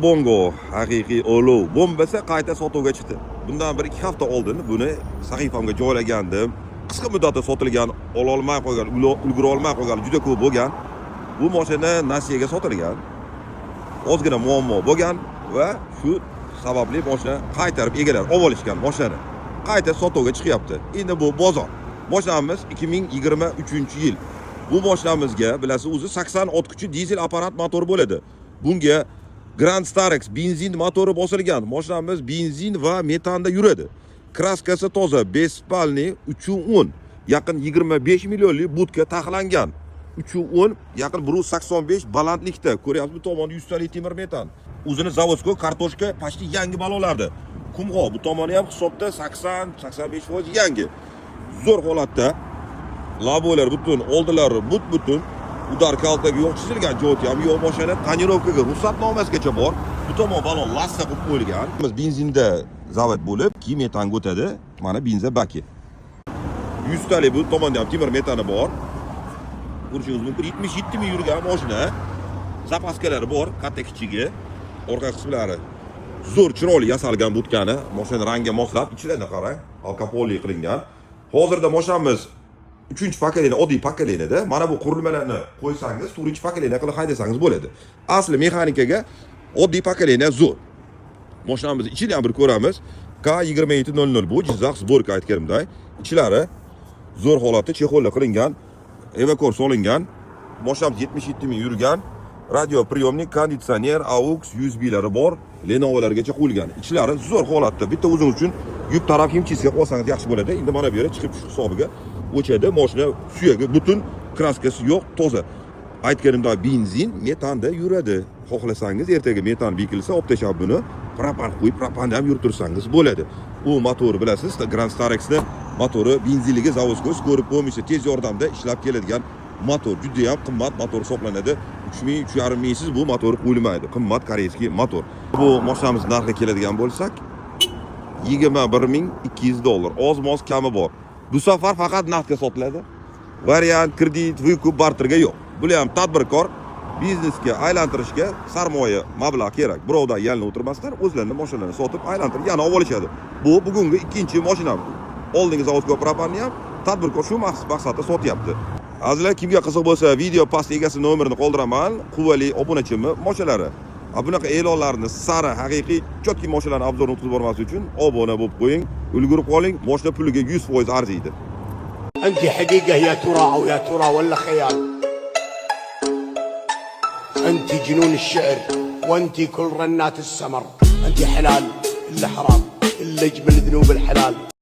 Bongo haqiqiy olov bombasi qayta sotuvga chiqdi. Bundan 1-2 hafta oldin buni sahifamga joylagandim. Qisqa muddatda sotilgan, ola olmay qolgan, ulgura olmay qolgan juda ko'p bo'lgan. Bu mashina nasiyaga sotilgan. Ozgina muammo bo'lgan va shu sababli mashina qaytarib egalar olib olishgan mashinani. Qayta sotuvga chiqyapti. Endi bu bozor. Mashinamiz 2023-yil. Bu mashinamizga bilasiz, o'zi 80 ot kuchi dizel apparat motor bo'ladi. Bunga Grand Starex benzin motori bosilgan. Mashinamiz benzin va metanda yuradi. Kraskasi toza, bespalni 310. Yaqin 25 millionlik budka taxlangan. 310 yaqin 185 balandlikda. Ko'ryapsiz, bu tomonda 100 talik temir metan. O'zini zavodsko kartoshka почти yangi balolardi. Qumg'o bu tomoni ham hisobda 80-85% yangi. Zo'r holatda. Labolar butun, oldilari butun. Udar kaltaga yo'q chizilgan joyi ham yo'q, mashina tonirovkaga ruxsatnomasigacha bor. Bu tomon balon lassa qilib qo'yilgan. Biz benzinda zavod bo'lib, keyin metanga o'tadi. Mana benzin baki. 100 talik bu tomonda ham temir metani bor. Ko'rishingiz mumkin, 77 ming yurgan mashina. Zapaskalari bor, katta kichigi. Orqa qismlari zo'r chiroyli yasalgan budkani, mashina rangiga moslab, ichidan qarang, alkapolli qilingan. Hozirda mashinamiz 3-pokoleniya oddiy pokoleniyada. Mana bu qurilmalarni qo'ysangiz, 4-pokoleniya qilib haydasangiz bo'ladi. Asli mexanikaga oddiy pokoleniya zo'r. Mashinamizni ichini ham bir ko'ramiz. K2700 bu Jizzax Sborka aytganimday. Ichlari zo'r holatda chexollar qilingan, evakor solingan. Mashinamiz 77 ming yurgan. Radio priyomnik, konditsioner, AUX, USB'lari bor, Lenovo'largacha qo'yilgan. Ichlari zo'r holatda. Bitta o'zingiz uchun yub taraf himchisiga qo'ysangiz yaxshi bo'ladi. Endi mana bu yerga chiqib shu hisobiga o'chadi. Mashina suyagi butun, kraskasi yo'q, toza. Aytganimdek benzin metanda yuradi. Xohlasangiz ertaga metan bekilsa, olib tashlab buni propan qo'yib, propanda ham yurtirsangiz bo'ladi. U motor bilasiz, Grand Starex'ni motori benzinligi zavodskoy ko'rib bo'lmaysa, tez yordamda ishlab keladigan motor. Juda ham qimmat motor hisoblanadi. 3,5 mingsiz bu motor qo'yilmaydi. Qimmat koreyskiy motor. Bu mashinamiz narxiga keladigan bo'lsak, $21,200. Oz-moz kami bor. Bu safar faqat naqdga sotiladi. Variant, kredit, vyukup, barterga yo'q. Bular ham tadbirkor biznesga aylantirishga sarmoya, mablag' kerak. Birovdan yalni o'tirmasdan o'zlarining mashinalarini sotib aylantirib yana olib olishadi. Bu bugungi ikkinchi mashinam. Oldingi zavodga propanni ham tadbirkor shu maqsadda sotyapti. Azizlar, kimga qiziq bo'lsa, video past egasi nomerini qoldiraman. Quvvali obunachimni mashinalari. Bunaqa e'lonlarni sari haqiqiy chotki mashinalarni obzorini o'tkazib bormaslik uchun obuna bo'lib qo'ying, ulgurib qoling. Mashina puliga 100% arziydi. أنت حقيقة يا ترى أو يا ترى ولا خيال؟ أنت جنون الشعر وأنت كل رنات السمر. أنت حلال إلا حرام إلا جبل ذنوب الحلال.